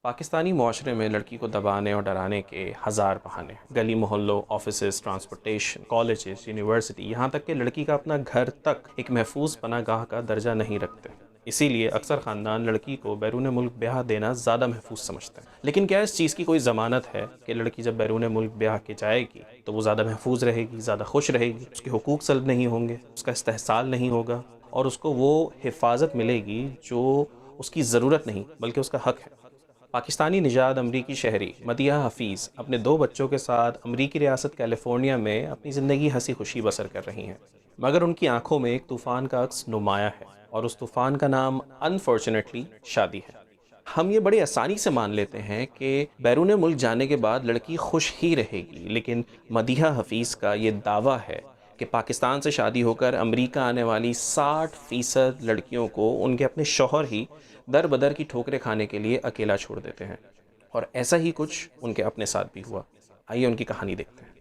پاکستانی معاشرے میں لڑکی کو دبانے اور ڈرانے کے ہزار بہانے، گلی محلوں، آفیسز، ٹرانسپورٹیشن، کالجز، یونیورسٹی، یہاں تک کہ لڑکی کا اپنا گھر تک ایک محفوظ پناہ گاہ کا درجہ نہیں رکھتے۔ اسی لیے اکثر خاندان لڑکی کو بیرون ملک بیاہ دینا زیادہ محفوظ سمجھتے ہیں۔ لیکن کیا اس چیز کی کوئی ضمانت ہے کہ لڑکی جب بیرون ملک بیاہ کے جائے گی تو وہ زیادہ محفوظ رہے گی، زیادہ خوش رہے گی، اس کے حقوق سلب نہیں ہوں گے، اس کا استحصال نہیں ہوگا اور اس کو وہ حفاظت ملے گی جو اس کی ضرورت نہیں بلکہ اس کا حق ہے؟ پاکستانی نژاد امریکی شہری مدیحہ حفیظ اپنے 2 بچوں کے ساتھ امریکی ریاست کیلیفورنیا میں اپنی زندگی ہنسی خوشی بسر کر رہی ہیں، مگر ان کی آنکھوں میں ایک طوفان کا عکس نمایاں ہے اور اس طوفان کا نام انفارچونیٹلی شادی ہے۔ ہم یہ بڑی آسانی سے مان لیتے ہیں کہ بیرون ملک جانے کے بعد لڑکی خوش ہی رہے گی، لیکن مدیحہ حفیظ کا یہ دعویٰ ہے کہ پاکستان سے شادی ہو کر امریکہ آنے والی 60% لڑکیوں کو ان کے اپنے شوہر ہی در بدر کی ٹھوکریں کھانے کے لیے اکیلا چھوڑ دیتے ہیں، اور ایسا ہی کچھ ان کے اپنے ساتھ بھی ہوا۔ آئیے ان کی کہانی دیکھتے ہیں۔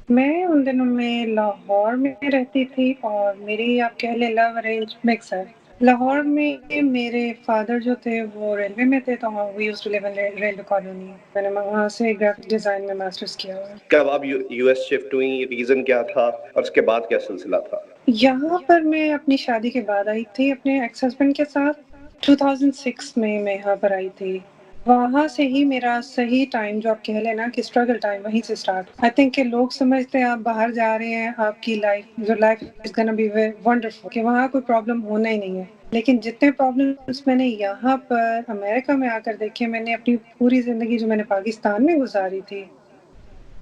میں ان دنوں میں لاہور میں رہتی تھی اور میری آپ کہہ لیں لو ارینج مکس ہے۔ لاہور میں میرے فادر جو تھے وہ ریلوے میں تھے، تو we used to live in railway colony. میں نے وہاں سے گرافک ڈیزائن میں ماسٹرز کیا ہوا ہے۔ کب آپ یو ایس شفٹ ہوئی، ریزن کیا تھا اور اس کے بعد کیا سلسلہ تھا؟ یہاں پر میں اپنی شادی کے بعد آئی تھی اپنے ایکس ہسبینڈ کے ساتھ۔ 2006 میں یہاں پر آئی تھی۔ وہاں سے ہی میرا صحیح ٹائم جو آپ کہہ لیں نا کہ اسٹرگل ٹائم وہیں سے اسٹارٹ۔ آئی تھنک کہ لوگ سمجھتے ہیں آپ باہر جا رہے ہیں، آپ کی life is gonna be wonderful, کہ وہاں کوئی پرابلم ہونا ہی نہیں ہے، لیکن جتنے پرابلمس میں نے یہاں پر امریکہ میں آ کر دیکھے، میں نے اپنی پوری زندگی جو میں نے پاکستان میں گزاری تھی،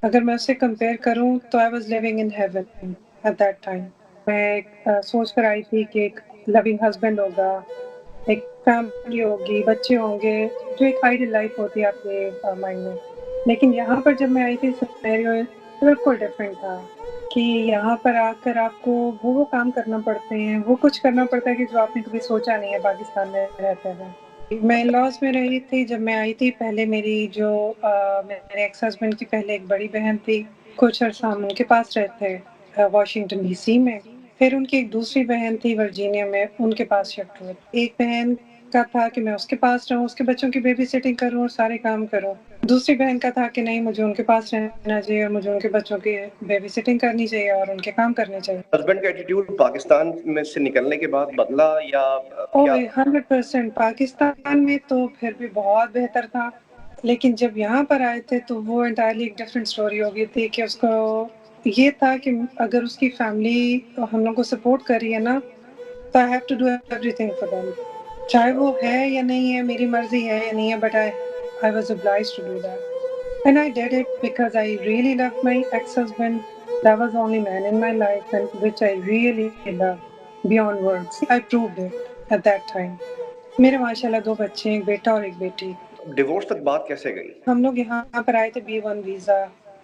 اگر میں اسے کمپیئر کروں تو I was living in heaven at that time. میں سوچ کر آئی تھی کہ ایک لونگ ہسبینڈ ہوگا، ایک فیملی ہوگی، بچے ہوں گے، جو ایک آئیڈل لائف ہوتی ہے آپ کے مائنڈ میں۔ لیکن یہاں پر جب میں آئی تھی سینیریو بالکل ڈفرینٹ تھا، کہ یہاں پر آ کر آپ کو وہ کام کرنا پڑتے ہیں، وہ کچھ کرنا پڑتا ہے کہ جو آپ نے کبھی سوچا نہیں ہے پاکستان میں رہتے ہوئے۔ میں ان لاز میں رہی تھی جب میں آئی تھی۔ پہلے میری جو میرے ایکس ہسبینڈ کی پہلے ایک بڑی بہن تھی، کچھ عرصہ ہم ان کے پاس رہتے واشنگٹن ڈی سی میں۔ پھر ان کی ایک دوسری بہن تھی ورجینیا میں، ان کے پاس شفٹ ہوئے۔ ایک بہن کا تھا کہ میں اس کے پاس رہوں، اس کے بچوں کی بیبی سٹنگ کروں اور سارے کام کروں۔ دوسری بہن کا تھا کہ نہیں، مجھے ان کے پاس رہنا چاہیے اور مجھے ان کے بچوں کی بیبی سٹنگ کرنی چاہیے اور ان کے کام کرنے چاہیے۔ ہسبینڈ کا ایٹیٹیوڈ پاکستان میں سے نکلنے کے بعد بدلا یا کیا؟ 100% پاکستان میں تو پھر بھی بہت بہتر تھا، لیکن جب یہاں پر آئے تھے تو وہ انٹائرلی ایک ڈفرینٹ سٹوری ہو گئی تھی، کہ اس کو یہ تھا کہ اگر اس کی فیملی ہم لوگ کو سپورٹ کر رہی ہے نا، تو I have to do everything for them، چاہے وہ ہے یا نہیں ہے، میری مرضی ہے یا نہیں ہے، but I was obliged to do that and I did it because I really loved my ex-husband. That was the only man in my life and which I really loved beyond words. I proved it at that time. میرے ماشاءاللہ 2 بچے ہیں، ایک بیٹا اور ایک بیٹی۔ Divorce تک بات کیسے گئی؟ ہم لوگ یہاں پر آئے تھے B1 visa.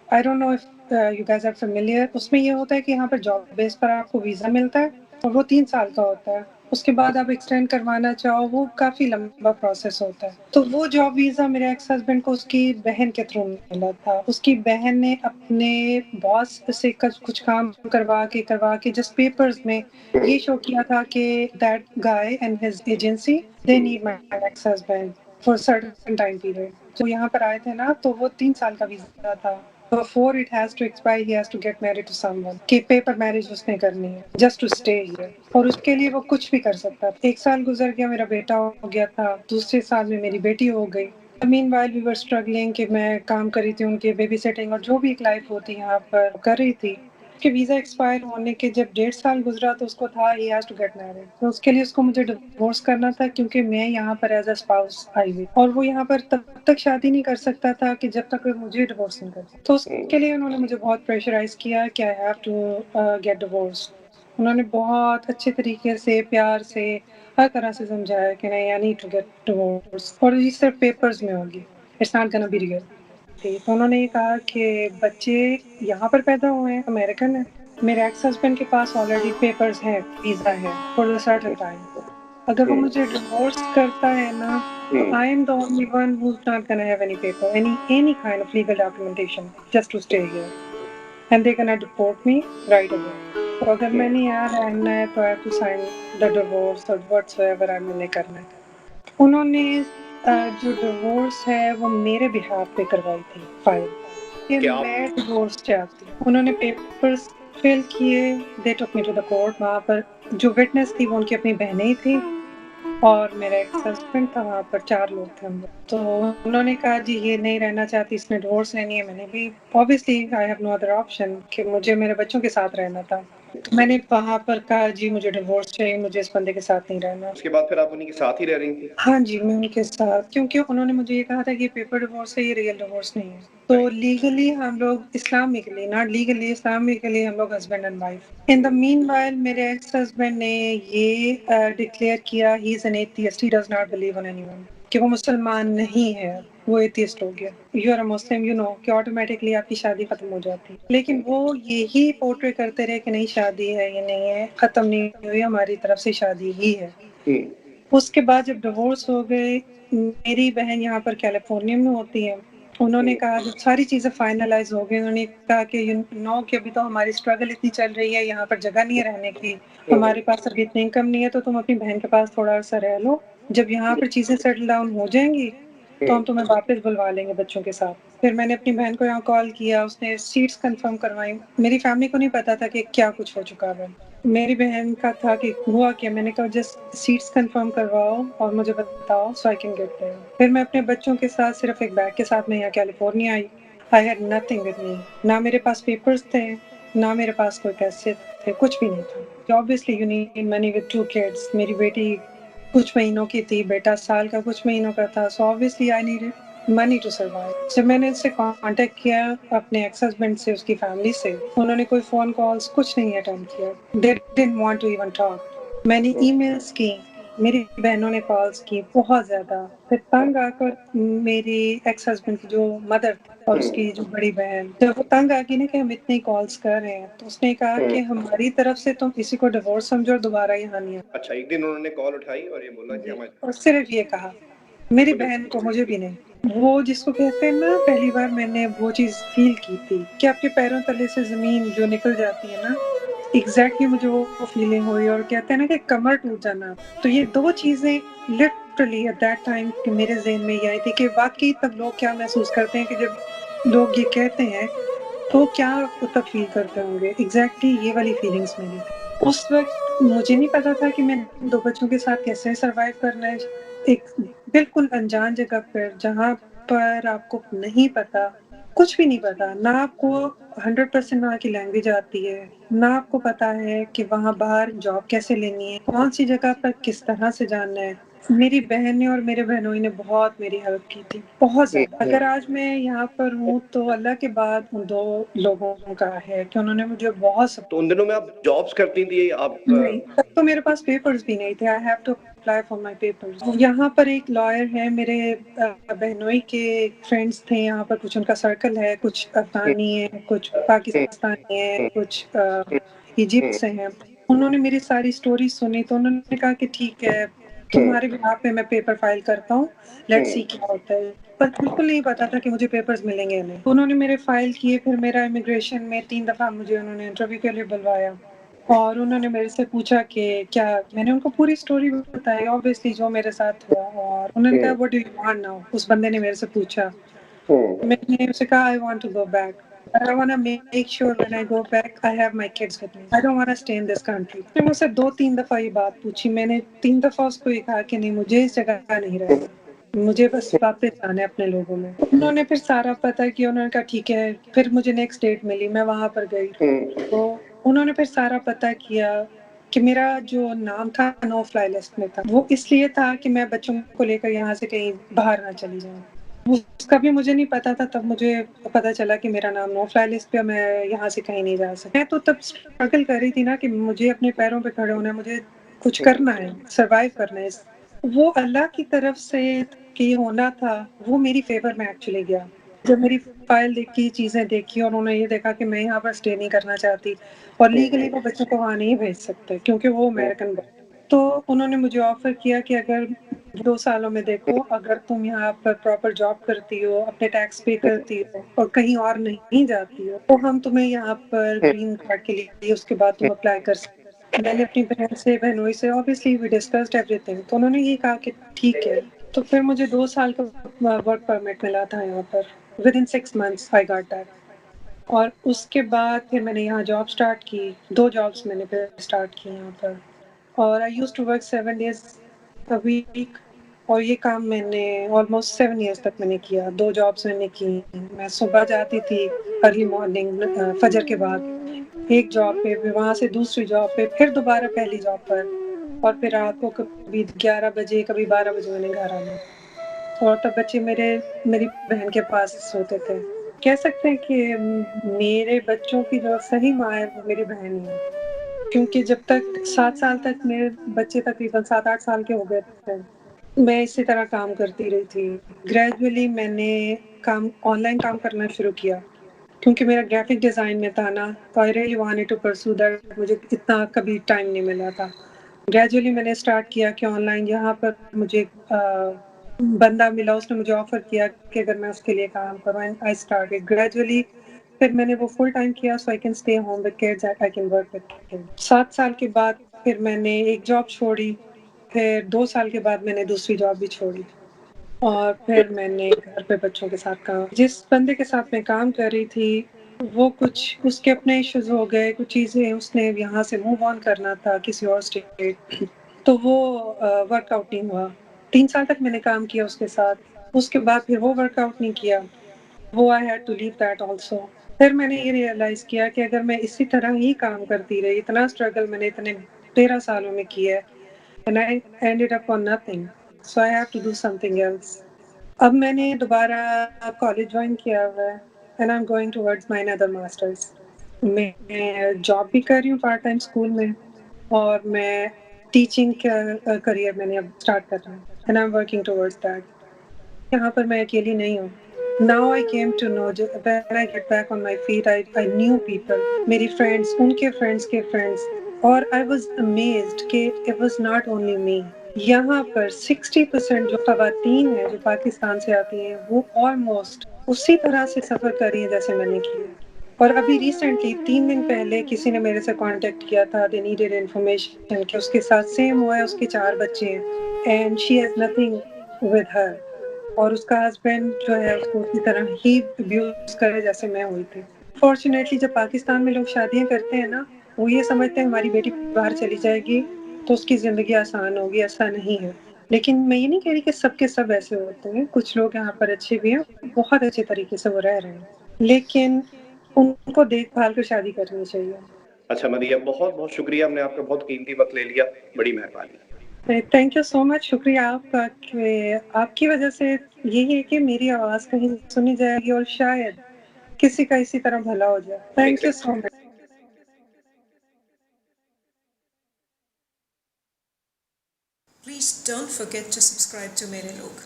I don't know if you guys are familiar. اس میں یہ ہوتا ہے کہ یہاں پر جاب بیس پر آپ کو ویزا ملتا ہے اور وہ 3 سال کا ہوتا ہے۔ اس کے بعد آپ ایکسٹینڈ کروانا چاہو، وہ کافی لمبا پروسیس ہوتا ہے۔ تو وہ جاب ویزا میرے ایکس ہسبینڈ کو اس کی بہن کے تھرو ملا تھا۔ اس کی بہن نے اپنے باس سے کچھ کام کروا کے جسٹ پیپرز میں یہ شو کیا تھا کہ that guy and his agency they need my x husband for certain time period. جو یہاں پر آئے تھے نا تو وہ 3 سال کا ویزا تھا۔ Before it has to expire, he has to get married to someone. کہ پیپر میرج اس نے کرنی ہے just to stay here. اور اس کے لیے وہ کچھ بھی کر سکتا تھا۔ 1 سال گزر گیا، میرا بیٹا ہو گیا تھا، دوسرے سال میں میری بیٹی ہو گئی۔ Meanwhile we were struggling کہ میں کام کر رہی تھی، ان کے بیبی سیٹنگ اور جو بھی ایک لائف ہوتی یہاں پر کر رہی تھی۔ اس کے ویزا ایکسپائر ہونے کے جب 1.5 سال گزرا تو اس کو تھا he has to get married. تو اس کے لیے اس کو مجھے ڈیورس کرنا تھا، کیونکہ میں یہاں پر ایز اے اسپاؤس آئی ہوئی، اور وہ یہاں پر تب تک شادی نہیں کر سکتا تھا کہ جب تک وہ مجھے ڈیورس نہیں کرتا۔ تو اس کے لیے انہوں نے مجھے بہت پریشرائز کیا کہ I have to get divorced۔ انہوں نے بہت اچھے طریقے سے، پیار سے، ہر طرح سے سمجھایا کہ نہیں I need to get divorced، اور یہ صرف پیپرز میں ہوگی، it's not gonna be real۔ تو انہوں نے یہ کہا کہ بچے یہاں پر پیدا ہوئے ہیں، امریکن ہیں، میرے ایکس ہسبینڈ کے پاس آلریڈی پیپرز ہیں، ویزا ہے فور a certain time۔ اگر وہ مجھے ڈیورس کرتا ہے نا تو I am the only one who's not gonna have any paper, any kind of legal documentation just to stay here, and they're gonna deport me right away۔ تو اگر میں نے یہاں رہنا ہے تو I have to sign the divorce or whatsoever میں نے کرنا ہے۔ انہوں نے جو ڈیورس ہے وہ میرے بہاف پہ کروائی تھی فائل کہ کیا آپ میں ڈیورس چاہتی ہوں. انہوں نے پیپرز فل کیے. دے ٹوک می ٹو دا کورٹ. وہاں پر جو وٹنس تھی وہ ان کی اپنی بہنیں ہی تھی اور میرا ایکس ہسبینڈ تھا. وہاں پر 4 لوگ تھے ہم لوگ. تو انہوں نے کہا جی یہ نہیں رہنا چاہتی, اس نے ڈیورس لینی ہے. میں نے بھی obviously I have no other option کہ مجھے میرے بچوں کے ساتھ رہنا تھا. تو میں نے وہاں پر کہا جی مجھے ڈیورس چاہیے, مجھے اس بندے کے ساتھ نہیں رہنا. اس کے بعد پھر آپ انہیں کے ساتھ ہی رہ رہی تھی؟ ہاں جی میں ان کے ساتھ, کیونکہ انہوں نے مجھے یہ کہا تھا کہ یہ پیپر ڈیورس ہے, یہ ریئل ڈیورس نہیں ہے. تو لیگلی ہم لوگ اسلامکلی, ناٹ لیگلی, اسلامکلی ہم لوگ husband and wife. In the meanwhile میرے ایکس ہسبینڈ نے یہ ڈکلیئر کیا he is an atheist, he does not believe in any one, کہ وہ مسلمان نہیں ہے, وہ ایتھیسٹ ہو گیا. You are a Muslim, you know کہ آٹومیٹکلی آپ کی شادی ختم ہو جاتی. لیکن وہ یہی پورٹری کرتے رہے کہ نہیں شادی ہے, یہ نہیں ہے, ختم نہیں ہوئی, ہماری طرف سے شادی ہی ہے. اس کے بعد جب ڈیورس ہو گئے, میری بہن یہاں پر کیلیفورنیا میں ہوتی ہے. انہوں نے کہا جب ساری چیزیں فائنلائز ہو گئی, انہوں نے کہا کہ نو کہ ابھی تو ہماری اسٹرگل اتنی چل رہی ہے, یہاں پر جگہ نہیں ہے رہنے کی, ہمارے پاس ابھی اتنی انکم نہیں ہے, تو تم اپنی بہن کے پاس تھوڑا عرصہ رہ لو. جب یہاں پر چیزیں سیٹل ڈاؤن ہو جائیں گی تو ہم تمہیں واپس بلوا لیں گے بچوں کے ساتھ. پھر میں نے اپنی بہن کو یہاں کال کیا, اس نے سیٹس کنفرم کروائی. میری فیملی کو نہیں پتا تھا کہ کیا کچھ ہو چکا ہے. میری بہن کا تھا کہ ہوا کیا, میں نے کہا جسٹ سیٹس کنفرم کرواؤ اور مجھے بتاؤ سو آئی کین گیٹ دیئر. پھر میں اپنے بچوں کے ساتھ صرف ایک بیگ کے ساتھ میں یہاں California I. I had nothing with me, نہ میرے پاس پیپرز تھے, نہ میرے پاس کوئی پیسے تھے, کچھ بھی نہیں تھا. obviously you need money with 2 kids. میری بیٹی کچھ مہینوں کی تھی, بیٹا سال کا کچھ مہینوں کا تھا. so obviously I needed money to survive. جب میں نے اس سے کانٹیکٹ کیا اپنے ایکس ہسبینڈ سے, اس کی فیملی سے, انہوں نے کوئی فون کالز کچھ نہیں اٹینڈ کیا. they didn't want to even talk. میں نے ای میلز کی, میری بہنوں نے کالز کی بہت زیادہ. پھر تنگ آ کر میری ایکس ہسبینڈ کی جو مدر تھی اور اس کی جو بڑی بہن, جب وہ تنگ آ گئی نا کہ ہم اتنی کالز کر رہے ہیں, تو اس نے کہا کہ ہماری طرف سے تم کسی کو ڈیورس سمجھو اور دوبارہ یہاں نہیں آنا. اچھا, ایک دن انہوں نے کال اٹھائی اور یہ بولا کہ ہمیں, اور صرف یہ کہا, میری بہن کو, مجھے بھی نہیں. وہ جس کو کہتے ہیں نا, پہلی بار میں نے وہ چیز فیل کی تھی کہ آپ کے پیروں تلے سے زمین جو نکل جاتی ہے نا, ایگزیکٹلی مجھے وہ فیلنگ ہوئی. اور کہتے ہیں نا کہ کمر ٹوٹ جانا, تو یہ 2 چیزیں لٹرلی ایٹ دیٹ ٹائم کہ میرے ذہن میں یہ آئی تھی کہ واقعی تب لوگ کیا محسوس کرتے ہیں کہ جب لوگ یہ کہتے ہیں تو کیا تب فیل کرتے ہوں گے. ایگزیکٹلی یہ والی فیلنگس میری تھی. اس وقت مجھے نہیں پتا تھا کہ میں 2 بچوں کے ساتھ کیسے سروائیو کرنا ہے ایک بالکل انجان جگہ پر, جہاں پر آپ کو نہیں پتا, کچھ بھی نہیں پتا, نہ آپ کو 100% وہاں کی لینگویج آتی ہے, نہ آپ کو پتا ہے کہ وہاں باہر جاب کیسے لینی ہے, کون سی جگہ پر کس طرح سے جاننا ہے. میری بہن نے اور میرے بہنوئی نے بہت میری ہیلپ کی تھی, بہت زیادہ. اگر آج میں یہاں پر ہوں تو اللہ کے بعد ان 2 لوگوں کا ہے کہ انہوں نے مجھے بہت تو ان دنوں میں آپ جابس کرتی تھی آپ؟ نہیں, تب تو میرے پاس پیپرز بھی نہیں تھے. I have to apply for my papers. یہاں پر ایک لائر ہے, میرے بہنوئی کے فرینڈس تھے یہاں پر, کچھ ان کا سرکل ہے, کچھ افغانی ہے, کچھ پاکستانی ہے, کچھ ایجپٹ سے ہیں. انہوں نے میری ساری سٹوری سنی, تو انہوں نے کہا کہ ٹھیک ہے تمہارے بہاف پہ میں پیپر فائل کرتا ہوں, لیٹس سی کیا ہوتا ہے. پر بالکل نہیں پتا تھا کہ مجھے پیپرز ملیں گے نہیں. انہوں نے میرے فائل کیے. پھر میرا امیگریشن میں 3 دفعہ مجھے انہوں نے انٹرویو کے لیے بلوایا, اور انہوں نے میرے سے پوچھا کہ کیا, میں نے ان کو پوری سٹوری بتائی obviously جو میرے ساتھ ہوا. اور انہوں نے کہا what do you want now, اس بندے نے میرے سے پوچھا. میں نے اسے کہا I want to go back. I want to make sure when I go back I have my kids with me. I don't want to stay in this country. میں نے مجھ سے 2-3 دفعہ یہ بات پوچھی. میں نے 3 دفعہ اس کو یہ کہا کہ نہیں, مجھے اس جگہ نہیں رہنا, مجھے بس واپس آنا ہے اپنے لوگوں میں. انہوں نے پھر سارا پتہ کیا, انہوں نے کہا ٹھیک ہے. پھر مجھے نیکسٹ ڈیٹ ملی, میں وہاں پر گئی. تو انہوں نے پھر سارا پتہ کیا کہ میرا جو نام تھا نو فلائی لسٹ میں تھا. وہ اس لیے تھا کہ میں بچوں کو لے کر یہاں سے کہیں باہر نہ چلی جاؤں. اس کا بھی مجھے نہیں پتا تھا. تب مجھے پتا چلا کہ میرا نام نو فلائی لسٹ پہ, میں یہاں سے کہیں نہیں جا سکتی. میں تو تب اسٹرگل کر رہی تھی نا کہ مجھے اپنے پیروں پہ کھڑے ہونا ہے, مجھے کچھ کرنا ہے, سروائیو کرنا ہے. وہ اللہ کی طرف سے کہ یہ ہونا تھا, وہ میری فیور میں ایکچولی گیا. جب میری فائل دیکھی, چیزیں دیکھی, اور انہوں نے یہ دیکھا کہ میں یہاں پر اسٹے نہیں کرنا چاہتی, اور لیگلی وہ بچوں کو وہاں نہیں بھیج سکتے کیونکہ وہ امریکن. تو انہوں نے مجھے آفر کیا کہ اگر 2 سالوں میں دیکھو, اگر تم یہاں پر پراپر جاب کرتی ہو, اپنے ٹیکس پے کرتی ہو, اور کہیں اور نہیں جاتی ہو, تو ہم تمہیں یہاں پر گرین کارڈ کے لیے اس کے بعد تم اپلائی کر سکتے. میں نے اپنی بہن سے, بہنوئی سے obviously we discussed everything. تو انہوں نے یہ کہا کہ ٹھیک ہے, تو پھر مجھے 2 سال کا ورک پرمٹ ملا تھا یہاں پر. Within 6 months I got that. اور اس کے بعد پھر میں نے یہاں جاب اسٹارٹ کی. 2 جابس میں نے پھر اسٹارٹ کی یہاں پر. اور I used to work 7 days a week. اور یہ کام میں نے آلموسٹ 7 years تک میں نے کیا. 2 جابس میں نے کی. میں صبح جاتی تھی ارلی مارننگ فجر کے بعد ایک جاب پہ، پھر وہاں سے دوسری جاب پہ، پھر دوبارہ پہلی جاب پر، اور پھر رات کو کبھی 11 بجے کبھی 12 بجے میں نے گھر آنا. اور تب بچے میری بہن کے پاس سوتے تھے. کہہ سکتے ہیں کہ میرے بچوں کی جو صحیح ماں ہے وہ میری بہن ہی ہے. کیونکہ جب تک 7 سال تک میرے بچے تقریباً 7-8 سال کے ہو گئے تھے، میں اسی طرح کام کرتی رہی تھی. گریجولی میں نے آن لائن کام کرنا شروع کیا کیونکہ میرا گرافک ڈیزائن میں تھا نا، تو I really wanted to pursue that. مجھے اتنا کبھی ٹائم نہیں ملا تھا. گریجولی میں نے اسٹارٹ کیا کہ آن لائن یہاں پر مجھے بندہ ملا، اس نے مجھے آفر کیا کہ اگر میں اس کے لیے کام کروں. I started gradually. پھر میں نے وہ فل ٹائم کیا so I can stay home with kids, I can work with kids. 7 سال کے بعد پھر میں نے ایک جاب چھوڑی. پھر 2 سال کے بعد میں نے دوسری جاب بھی چھوڑی. اور پھر میں نے گھر پہ بچوں کے ساتھ کام. جس بندے کے ساتھ میں کام کر رہی تھی وہ کچھ اس کے اپنے ایشوز ہو گئے، کچھ چیزیں اس نے یہاں سے موو آن کرنا تھا کسی اور اسٹیٹ، تو وہ ورک آؤٹ نہیں ہوا. 3 سال تک میں نے کام کیا اس کے ساتھ. اس کے بعد پھر وہ ورک آؤٹ نہیں کیا. وہ I had to leave that also. پھر میں نے یہ ریئلائز کیا کہ اگر میں اسی طرح ہی کام کرتی رہی، اتنا اسٹرگل میں نے اتنے 13 سالوں میں کیا ہے، and I ended up on nothing. So I have to do something else. اب میں نے دوبارہ کالج جوائن کیا ہوا ہے and I'm going towards my another masters. میں جاب بھی کر رہی ہوں پارٹ ٹائم اسکول میں، اور میں ٹیچنگ کا کریئر میں نے اب اسٹارٹ کر رہا ہوں and I'm working towards that. یہاں پر میں اکیلی نہیں ہوں. Now I came to know when I get back on my feet, I knew people. میری فرینڈس، ان کے فرینڈس کے فرینڈس، اور I was amazed کہ it was not only me. یہاں پر 60% جو خواتین ہیں جو پاکستان سے آتی ہیں وہ آلموسٹ اسی طرح سے سفر کر رہی ہیں جیسے میں نے کیا. اور ابھی ریسنٹلی 3 دن پہلے کسی نے میرے سے کانٹیکٹ کیا تھا. they needed information کہ اس کے ساتھ سیم ہوا ہے، اس کے 4 بچے ہیں and she has nothing with her. اور اس کا ہسبینڈ جو ہے اس کو اسی طرح ہی ابیوز کرے جیسے میں ہوئی تھی. فارچونیٹلی جب پاکستان میں لوگ شادیاں کرتے ہیں نا، وہ یہ سمجھتے ہیں ہماری بیٹی باہر چلی جائے گی تو اس کی زندگی آسان ہوگی. ایسا نہیں ہے. لیکن میں یہ نہیں کہہ رہی کہ سب کے سب ایسے ہوتے ہیں. کچھ لوگ یہاں پر اچھے بھی ہیں، بہت اچھے طریقے سے وہ رہ رہے ہیں، لیکن ان کو دیکھ بھال کر شادی کرنی چاہیے. اچھا مدیہ، بہت بہت شکریہ، ہم نے آپ کا بہت قیمتی وقت لے لیا، بڑی مہربانی. تھینک یو سو مچ. شکریہ آپ کا کہ آپ کی وجہ سے یہی ہے کہ میری آواز کہیں سنی جائے گی اور شاید کسی کا اسی طرح بھلا ہو جائے. Thank you so much. Please don't forget to subscribe to Mere Log.